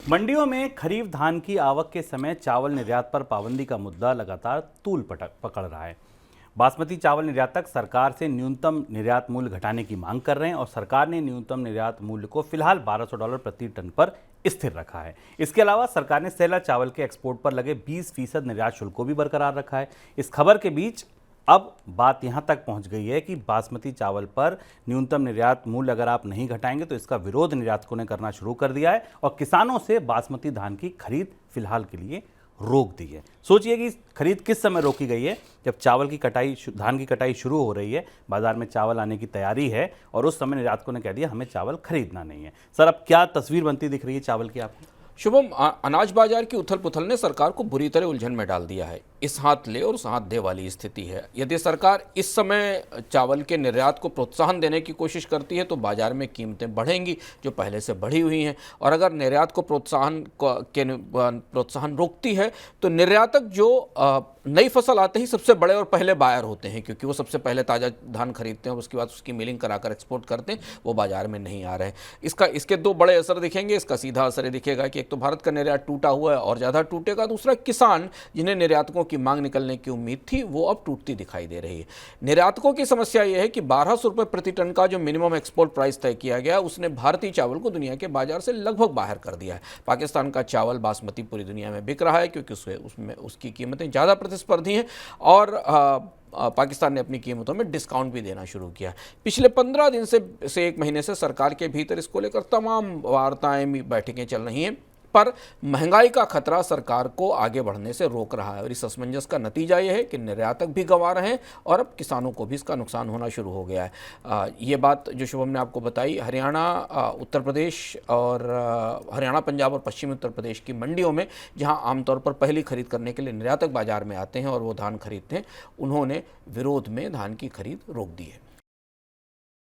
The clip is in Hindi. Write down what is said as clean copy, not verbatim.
मंडियों में खरीफ धान की आवक के समय चावल निर्यात पर पाबंदी का मुद्दा लगातार तूल पकड़ रहा है। बासमती चावल निर्यातक सरकार से न्यूनतम निर्यात मूल्य घटाने की मांग कर रहे हैं और सरकार ने न्यूनतम निर्यात मूल्य को फिलहाल $1200 प्रति टन पर स्थिर रखा है। इसके अलावा सरकार ने सेला चावल के एक्सपोर्ट पर लगे 20% निर्यात शुल्क को भी बरकरार रखा है। इस खबर के बीच अब बात यहां तक पहुंच गई है कि बासमती चावल पर न्यूनतम निर्यात मूल्य अगर आप नहीं घटाएंगे तो इसका विरोध निर्यातकों ने करना शुरू कर दिया है और किसानों से बासमती धान की खरीद फिलहाल के लिए रोक दी है। सोचिए कि खरीद किस समय रोकी गई है, जब चावल की कटाई, धान की कटाई शुरू हो रही है, बाजार में चावल आने की तैयारी है और उस समय निर्यातकों ने कह दिया हमें चावल खरीदना नहीं है। सर, अब क्या तस्वीर बनती दिख रही है चावल की आपको? शुभम, अनाज बाजार की उथल पुथल ने सरकार को बुरी तरह उलझन में डाल दिया है। इस हाथ ले और उस हाथ दे वाली स्थिति है। यदि सरकार इस समय चावल के निर्यात को प्रोत्साहन देने की कोशिश करती है तो बाजार में कीमतें बढ़ेंगी जो पहले से बढ़ी हुई हैं, और अगर निर्यात को प्रोत्साहन रोकती है तो निर्यातक जो नई फसल आते ही सबसे बड़े और पहले बायर होते हैं, क्योंकि वो सबसे पहले ताज़ा धान खरीदते हैं और उसके बाद उसकी मिलिंग कराकर एक्सपोर्ट करते हैं, वो बाजार में नहीं आ रहे हैं। इसके दो बड़े असर दिखेंगे। इसका सीधा असर दिखेगा कि एक तो भारत का निर्यात टूटा हुआ है और ज़्यादा टूटेगा, दूसरा किसान जिन्हें निर्यातकों की मांग निकलने की उम्मीद थी वो अब टूटती दिखाई दे रही है। निर्यातकों की समस्या यह है कि 1200 रुपये प्रति टन का जो मिनिमम एक्सपोर्ट प्राइस तय किया गया उसने भारतीय चावल को दुनिया के बाजार से लगभग बाहर कर दिया है। पाकिस्तान का चावल बासमती पूरी दुनिया में बिक रहा है क्योंकि उसमें उसकी कीमतें ज़्यादा प्रतिस्पर्धी हैं और पाकिस्तान ने अपनी कीमतों में डिस्काउंट भी देना शुरू किया। पिछले 15 दिन से 1 महीने से सरकार के भीतर इसको लेकर तमाम वार्ताएं, बैठकें चल रही हैं, पर महंगाई का खतरा सरकार को आगे बढ़ने से रोक रहा है और इस असमंजस का नतीजा यह है कि निर्यातक भी गंवा रहे हैं और अब किसानों को भी इसका नुकसान होना शुरू हो गया है। ये बात जो शुभम ने आपको बताई, हरियाणा, उत्तर प्रदेश और हरियाणा, पंजाब और पश्चिमी उत्तर प्रदेश की मंडियों में जहां आमतौर पर पहली खरीद करने के लिए निर्यातक बाजार में आते हैं और वो धान खरीदते हैं, उन्होंने विरोध में धान की खरीद रोक दी है।